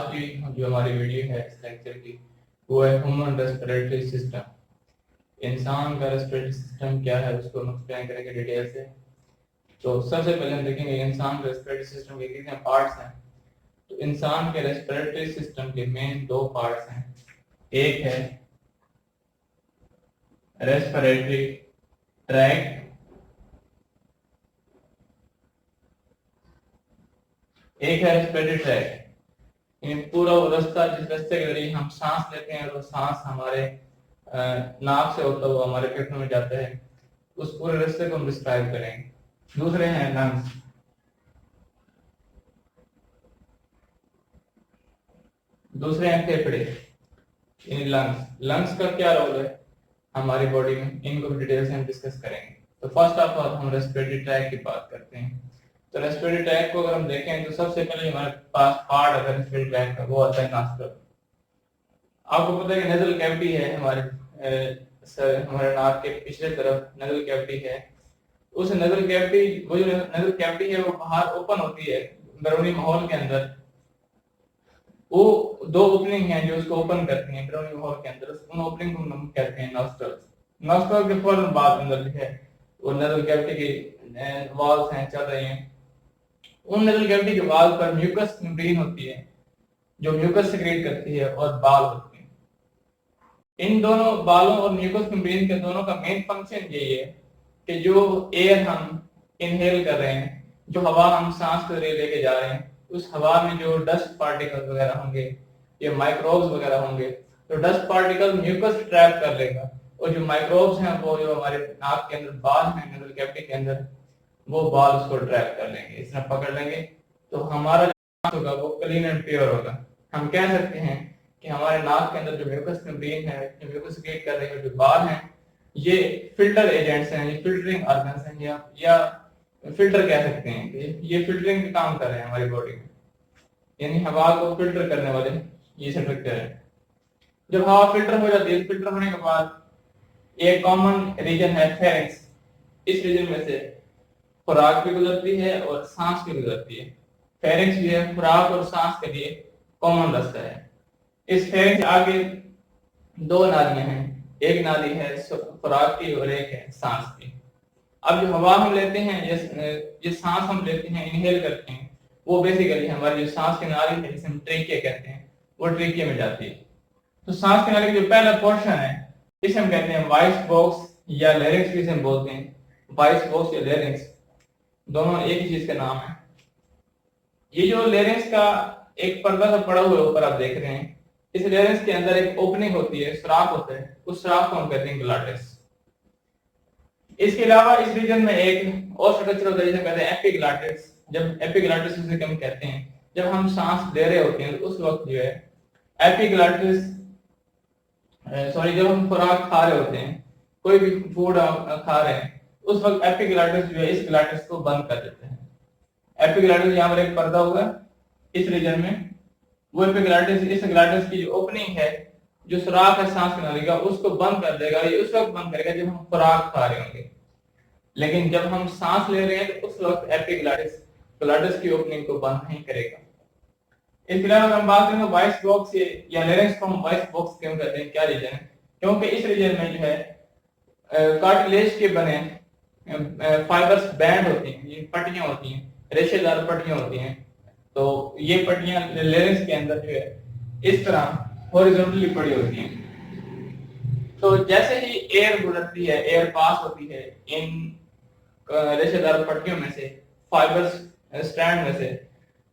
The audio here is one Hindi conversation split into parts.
की जो हमारी वीडियो है इस लेक्चर की वो है ह्यूमन रेस्पिरेटरी सिस्टम। इंसान का रेस्पिरेटरी सिस्टम क्या है उसको हम एक्सप्लेन करेंगे डिटेल से। तो सबसे पहले हम देखेंगे इंसान के रेस्पिरेटरी सिस्टम के कितने पार्ट्स हैं। तो इंसान के रेस्पिरेटरी सिस्टम के मेन दो पार्ट्स हैं। एक है रेस्पिरेटरी ट्रैक, एक है रेस्पिरेटरी ट्रैक। पूरा वो रास्ता जिस रास्ते के जरिए हम सांस लेते हैं और वो सांस हमारे नाक से होता हुआ हमारे फेफड़ों में जाता है, उस पूरे रास्ते को हम डिस्क्राइब करेंगे। दूसरे हैं लंग्स। दूसरे हैं फेफड़े। इन लंग्स का क्या रोल है हमारी बॉडी में, इनको भी डिटेल से हम डिस्कस करेंगे। तो फर्स्ट ऑफ ऑल हम रेस्पिरेटरी ट्रैक की बात करते हैं। तो रेस्पिरेटरी ट्रैक को अगर हम देखें तो सबसे पहले हमारे पास पार्ट अगर रेस्पिरेटरी ट्रैक का वो आता है नॉस्ट्रल। आपको पता है कि नजल कैविटी है हमारे नाक के पिछले तरफ नजल कैविटी है। उस नजल कैविटी वो जो नजल कैविटी है वो बाहर ओपन होती है बैरूनी माहौल के अंदर। वो दो ओपनिंग हैं जो उसको ओपन करती हैं बैरूनी माहौल के अंदर, उन ओपनिंग को हम कहते हैं नॉस्ट्रल्स। नॉस्ट्रल के फौरन बाद अंदर जो है वो नजल कैविटी की वॉल्स हैं चल रही हैं। उन नजल कैविटी के वॉल पर म्यूकस मेम्ब्रेन होती है जो म्यूकस सेक्रेट करती है और बाल होते हैं। इन दोनों बालों और म्यूकस मेम्ब्रेन के दोनों का मेन फंक्शन यही है कि जो एयर हम इनहेल कर रहे हैं, जो हवा हम सांस के जरिए लेके जा रहे हैं, उस हवा में जो डस्ट पार्टिकल्स वगैरह होंगे या माइक्रोब्स वगैरह होंगे, तो डस्ट पार्टिकल म्यूकस ट्रैप कर लेगा और जो माइक्रोब्स हैं वो जो हमारे नाक के अंदर बाल हैं नजल कैविटी के अंदर, वो बाल उसको ट्रैप कर लेंगे, इस तरह पकड़ लेंगे। तो हमारा जो सांस होगा वो क्लीन एंड प्योर होगा। हम कह सकते हैं कि हमारे नाक के अंदर जो म्यूकस मेम्ब्रेन है, जो म्यूकस सेक्रेट कर रहे हैं, जो बाल हैं, ये फिल्टर एजेंट्स हैं, ये फिल्टरिंग ऑर्गन्स हैं या फिल्टर कह सकते हैं कि ये फिल्टरिंग का काम कर रहे हैं हमारी बॉडी में, यानी हवा को फिल्टर करने वाले ये स्ट्रक्चर है। जब हवा फिल्टर हो जाती है, फिल्टर होने के बाद एक कॉमन रीजन है फेरिंक्स। इस रीजन में से खुराक भी गुजरती है और सांस भी गुजरती है। फेरिंक्स जो है खुराक और सांस के लिए कॉमन रास्ता है। इस फेरिंक्स के आगे दो नालियां हैं, एक नाली है खुराक की और एक है सांस की। अब जो हवा हम लेते हैं, ये सांस हम लेते हैं, इनहेल करते हैं, वो बेसिकली हमारी जो सांस की नाली है जिसे हम ट्रेकिया कहते हैं, वो ट्रेकिया में जाती है। तो सांस की नाली का जो पहला पोर्शन है इसे हम कहते हैं वॉइस बॉक्स या लैरिंक्स भी हम बोलते हैं। वॉइस बॉक्स या लैरिंक्स दोनों एक ही चीज का नाम है। ये जो लैरिंक्स का एक पर्दा सा पड़ा हुआ ऊपर आप देख रहे हैं, इस लैरिंक्स के अंदर एक ओपनिंग होती है, सुराख होता है, उस सुराख को हम कहते हैं ग्लॉटिस। इसके अलावा इस रीजन में एक और स्ट्रक्चर होता है जिसे कहते हैं एपिग्लॉटिस। जब एपिग्लॉटिस उसे हम कहते हैं जब हम सांस ले रहे होते हैं तो उस वक्त जो है एपिग्लॉटिस जब हम खुराक खा रहे होते हैं, कोई भी फूड खा रहे हैं, उस वक्त एपिग्लॉटिस जो है इस ग्लॉटिस को बंद कर देते हैं। एपिग्लॉटिस यहाँ पर एक पर्दा होगा इस रीजन में, वो एपिग्लॉटिस इस ग्लॉटिस की जो ओपनिंग है, जो सुराख है सांस की नाली का, उसको बंद कर देगा। ये उस वक्त बंद करेगा जब हम खुराक खा रहे होंगे, लेकिन जब हम सांस ले रहे हैं तो उस वक्त एपिग्लॉटिस की ओपनिंग को बंद नहीं करेगा। इसके अलावा हम बात करें वॉइस बॉक्स या लैरिंक्स को हम वॉइस बॉक्स क्यों कहते हैं, क्या रीजन है? क्योंकि इस रीजन में जो है कार्टिलेज के बने फाइबर्स बैंड होती हैं, ये पट्टियां होती हैं, रेशेदार पट्टियां होती हैं। तो ये पट्टियां लैरिंक्स के अंदर जो है इस तरह हॉरिजॉन्टली पड़ी होती हैं। तो जैसे ही एयर गुजरती है, एयर पास होती है इन रेशेदार पट्टियों में से, फाइबर्स स्ट्रैंड में से,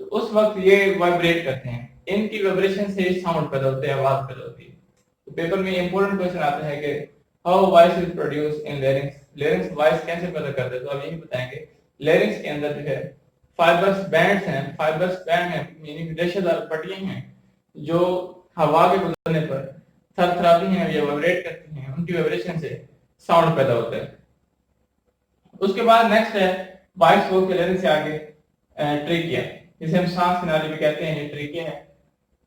तो उस वक्त ये वाइब्रेट करते हैं। इनकी वाइब्रेशन से साउंड पैदा होते हैं, आवाज पैदा होती है। तो पेपर में इंपॉर्टेंट क्वेश्चन आता है कि how voice is produce in larynx. Larynx voice कैसे पैदा करते हैं? तो आप यही बताएंगे लैरिंक्स के अंदर जो है फाइबर्स बैंड्स हैं, फाइबर्स बैंड हैं, यानी रेशेदार पट्टियां हैं जो हवा के गुजरने पर थरथराती हैं या वाइब्रेट करती हैं, उनकी वाइब्रेशन से साउंड पैदा होता है। उसके बाद नेक्स्ट है वॉइस बॉक्स के लैरिंक्स से आगे ट्रेकिया, जिसे हम सांस की नाली भी कहते हैं, ये ट्रेकिया है।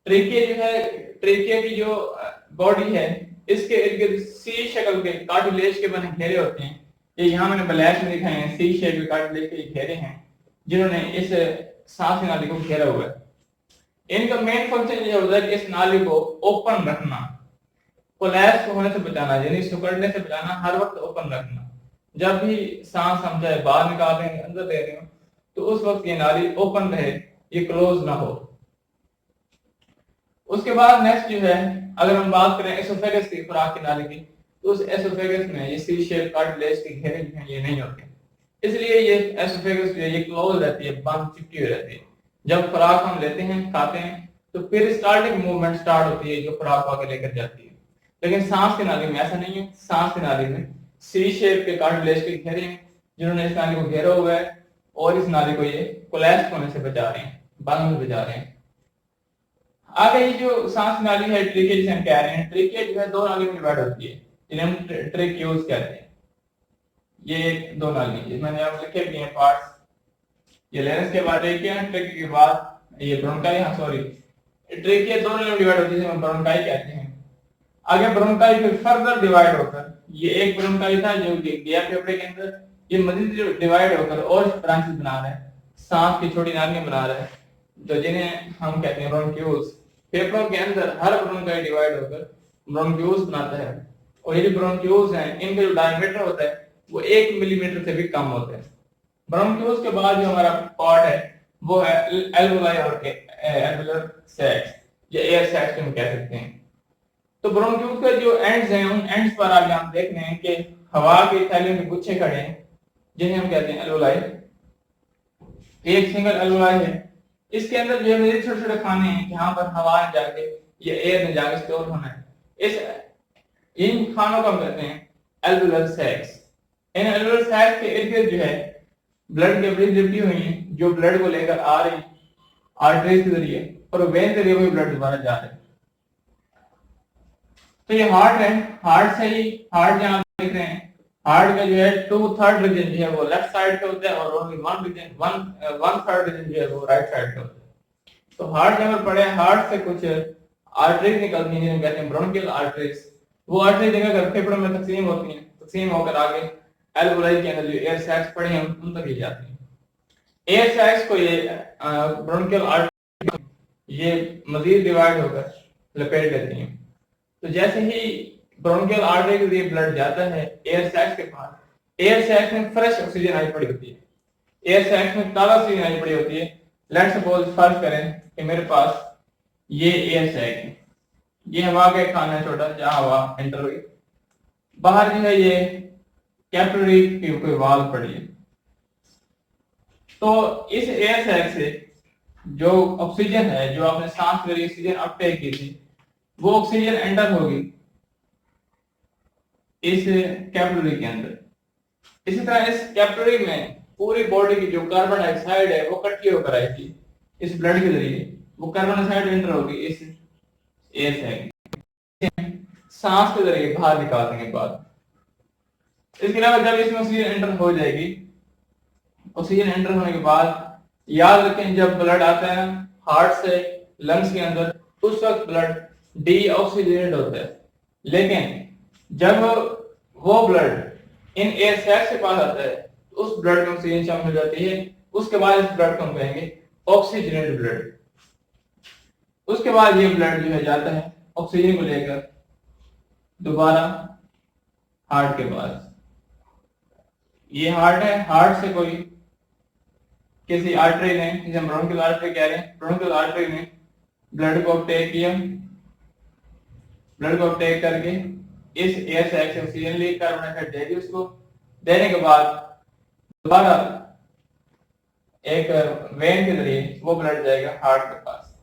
ट्रेकिया जो है, ट्रेकिया की जो बॉडी है, इसके इर्द गिर्द सी शक्ल के कार्टिलेज के बने घेरे होते हैं। ये यहाँ मैंने ब्लैक में दिखाए हैं, सी शेप के कार्टिलेज के घेरे हैं जिन्होंने इस सांस की नाली को घेरा हुआ है। इनका मेन फंक्शन ये होता है कि इस नाली को ओपन रखना, कोलैप्स होने से बचाना, यानी सिकुड़ने से बचाना, हर वक्त ओपन रखना। जब भी सांस हम चाहे बाहर निकाल रहे हैं अंदर ले रहे हो तो उस वक्त ये नाली ओपन रहे, ये क्लोज ना हो। उसके बाद नेक्स्ट जो है, अगर हम बात करें एसोफेगस की, खुराक की नाली की, तो उस एसोफेगस में ये सी शेप कार्टिलेज के घेरे जो हैं ये नहीं होते, इसलिए ये एसोफेगस जो है ये क्लोज रहती है, बंद चिपकी हुई रहती है। जब खुराक हम लेते हैं खाते हैं तो पेरिस्टाल्टिक मूवमेंट स्टार्ट होती है जो खुराक को आगे लेकर जाती है। लेकिन सांस की नाली में ऐसा नहीं है। सांस की नाली में सी शेप के कार्टिलेज के घेरे हैं जिन्होंने इस नाली को घेरा हुआ है और इस नाली को ये कोलैप्स होने से बचा रहे हैं, बंद में बचा रहे हैं। आगे ये जो सांस की नाली है ट्रिकिया जिसे हम कह रहे हैं, ट्रिकिया जो है दो नाली में डिवाइड होती है जिन्हें हम ट्रेक्यूल्स कहते हैं। ये दो नाली है, मैंने आप लिखे भी हैं पार्ट्स। ये लेरेंस के बाद ट्रेकिया, ट्रेकिया के बाद ये ब्रोंकाई, हाँ सॉरी, ट्रेकिया दो नाली में डिवाइड होती है जिसे हम ब्रोंकाई कहते हैं। आगे ब्रोंकाई फिर फर्दर डिवाइड होकर, ये एक ब्रोंकाई था जो गया फेफड़े के अंदर, ये मजीद डिवाइड होकर और ब्रांचेस बना रहा है, सांस की छोटी नालियां बना रहा है, तो जिन्हें हम कहते हैं ब्रोंक्यूल्स। फेफड़ों के अंदर हर ब्रोंकाई डिवाइड होकर ब्रोंक्यूल्स बनाता है, और ये जो ब्रोंक्यूल्स हैं इनका जो डायमीटर होता है वो 1 मिलीमीटर से भी कम होता है। ब्रोंक्यूल्स के बाद जो हमारा पार्ट है वो है एल्वोलाई और एल्वुलर सैक्स, या एयर सैक्स हम कह सकते हैं। तो ब्रोंक्यूल्स के जो एंड्स हैं उन एंड्स पर आगे हम देख रहे हैं कि हवा के थैलियों के गुच्छे खड़े हैं जिन्हें हम कहते हैं एल्वोलाई। एक सिंगल एल्वोलाई है, इसके अंदर जो है छोटे छोटे खाने हैं जहां पर हवा ने जाके या एयर ने जाके स्टोर होना है। इस इन खानों को हम कहते हैं एल्वुलर सैक्स। इन एल्वुलर सैक्स के इर्द गिर्द जो है ब्लड की ब्रिज लिपटी हुई है जो ब्लड को लेकर आ रही आर्टरीज के जरिए और वेन के जरिए ब्लड दोबारा जा रहा है। तो ये हार्ट है, हार्ट से ही, हार्ट जहां देख रहे हैं, हार्ट का जो है 2/3 रीजन जो है वो लेफ्ट साइड पे होता है और ओनली 1/3 रीजन जो है वो राइट साइड पे होता है। तो हार्ट जहां पर पड़े, हार्ट से कुछ आर्टरीज निकलती हैं जिन्हें कहते हैं ब्रोंकियल आर्टरीज। वो आर्टरीज जगह फेफड़ों में तकसीम होती हैं, तकसीम होकर आगे एल्वोलाई के अंदर जो एयर सैक्स पड़े हैं उन तक ले जाती हैं। एयर सैक्स को ये ब्रोंकियल आर्टरी ये मजीद डिवाइड होकर लपेट लेती हैं। तो जैसे ही ब्रोंकियल आर्टरी के लिए ब्लड जाता है एयर सैक्स के पास, एयर सैक्स में फ्रेश ऑक्सीजन आई पड़ी होती है, एयर सैक्स में ताजा ऑक्सीजन आई पड़ी होती है। लेट्स सपोज फर्ज करें कि मेरे पास ये एयर सैक है, ये हवा का खाना है छोटा जहां हवा एंटर हुई, बाहर जो है ये कैपिलरी की कोई वाल्व पड़ी है। तो इस एयर सैक से जो ऑक्सीजन है, जो आपने सांस के लिए ऑक्सीजन अपटेक की थी, वो ऑक्सीजन एंटर होगी इस कैपिलरी के अंदर। इसी तरह इस कैपिलरी में पूरी बॉडी की जो कार्बन डाइऑक्साइड है वो इकट्ठी होकर आई थी इस ब्लड के जरिए, वो कार्बन डाइऑक्साइड एंटर होगी इस एयर सैक, सांस के जरिए बाहर निकाल देंगे बाद। इसके अलावा जब इसमें ऑक्सीजन एंटर हो जाएगी, ऑक्सीजन एंटर होने के बाद याद रखें जब ब्लड आता है हार्ट से लंग्स के अंदर उस वक्त ब्लड डीऑक्सीजनेटेड होता है, लेकिन जब वो ब्लड इन एयर सैक्स के पास आता है तो उस ब्लड में ऑक्सीजन शामिल हो जाती है। उसके बाद इस ब्लड को हम कहेंगे ऑक्सीजनेटेड ब्लड। उसके बाद ये ब्लड जो है जाता है ऑक्सीजन को लेकर दोबारा हार्ट के पास। ये हार्ट है, हार्ट से कोई किसी आर्टरी ने, जिसे हम ब्रोंकियल आर्टरी कह रहे हैं, ब्रोंकियल आर्टरी ने ब्लड को अपटेक किया, ब्लड को अपटेक करके इस एयर सैक से ऑक्सीजन ली, कार्बन डाइऑक्साइड दे दी उसको, देने के बाद दोबारा एक वेन के जरिए वो ब्लड जाएगा हार्ट के पास।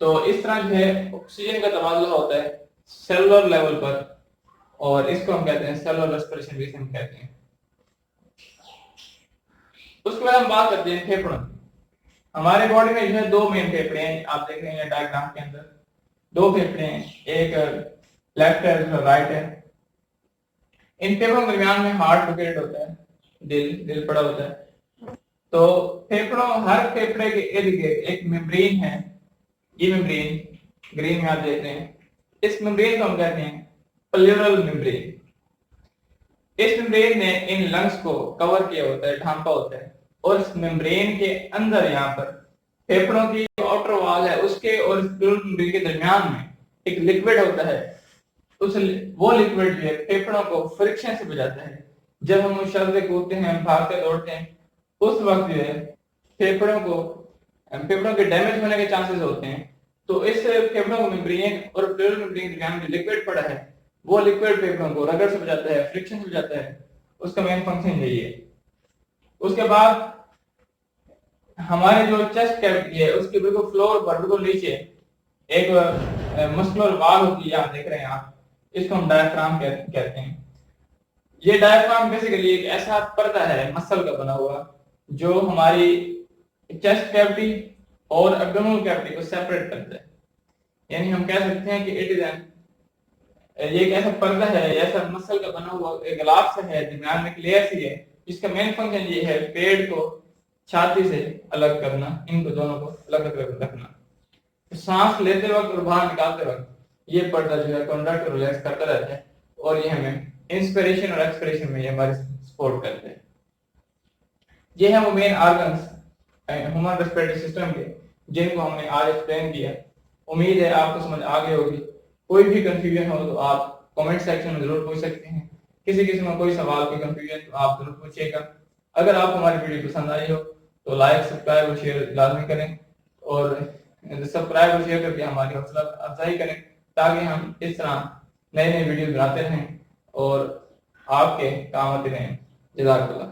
तो इस तरह जो है ऑक्सीजन का तबादला होता है सेलुलर लेवल पर, और इसको हम कहते हैं सेलुलर रेस्पिरेशन भी हम कहते हैं। उसके बाद हम बात करते हैं फेफड़ों की। हमारे बॉडी में जो है दो मेन फेफड़े हैं, आप देख रहे हैं डायग्राम के अंदर दो फेफड़े हैं, एक लेफ्ट है दूसरा राइट है। इन फेफड़ों के दरमियान में हार्ट लोकेटेड होता है, दिल पड़ा होता है। तो फेफड़ों, हर फेफड़े के इर्द गिर्द एक मेम्ब्रेन है, ये मेम्ब्रेन ग्रीन में आप देख रहे हैं, इस मेम्ब्रेन को हम कहते हैं प्लेउरल मेम्ब्रेन। इस मेम्ब्रेन ने इन लंग्स को कवर किया होता है, ढांपा होता है, और इस मेम्ब्रेन के अंदर यहाँ पर फेफड़ों की आउटर वॉल है उसके और स्क्लेरोटिक मेम्ब्रेन के दरमियान में एक लिक्विड होता है। वो लिक्विड जो है फेफड़ों को फ्रिक्शन से बचाता है। जब हम उछलते कूदते हैं, भागते दौड़ते हैं, उस वक्त जो है फेफड़ों के डैमेज होने के चांसेस होते हैं। तो इस फेफड़ों को मेम्ब्रेन और प्लेउरल मेम्ब्रेन के दरमियान जो लिक्विड पड़ा है, वो लिक्विड फेफड़ों को रगड़ से बचाता है, फ्रिक्शन से बचाता है। उसका मेन फंक्शन यही है। उसके बाद हमारे जो चेस्ट कैविटी है उसके बिल्कुल फ्लोर पर बिल्कुल नीचे एक मस्कुलर वॉल होती है, यहाँ देख रहे हैं आप, इसको हम डायफ्राम कहते हैं। ये डायफ्राम बेसिकली एक ऐसा पर्दा है मसल का बना हुआ जो हमारी चेस्ट कैविटी और एब्डोमिनल कैविटी को सेपरेट करता है। यानी हम कह सकते हैं कि इट इज ये एक ऐसा पर्दा है, ऐसा मसल का बना हुआ एक ग्लास है, दरमियान में एक लेयर सी है, जिसका मेन फंक्शन ये है पेड़ को छाती से अलग करना, इनको दोनों को अलग अलग रखना। तो सांस लेते वक्त और बाहर निकालते वक्त ये पर्दा जो है कंडक्ट और रिलैक्स करता रहता है, और ये हमें इंस्पिरेशन और एक्सपिरेशन में ये हमारी सपोर्ट करते हैं। ये है वो main organs human respiratory system के, जिनको हमने आज एक्सप्लेन किया। उम्मीद है आपको समझ आ गई होगी। कोई भी कंफ्यूजन हो तो आप कमेंट सेक्शन में जरूर पूछ सकते हैं। किसी किसी में कोई सवाल की कंफ्यूजन तो आप जरूर पूछिएगा। अगर आपको हमारी वीडियो पसंद आई हो तो लाइक, सब्सक्राइब और शेयर लाजमी करें, और सब्सक्राइब और शेयर करके हमारी हौसला अफजाई करें, ताकि हम इस तरह नए नए वीडियो बनाते रहें और आपके काम आते रहें। जज़ाकल्लाह।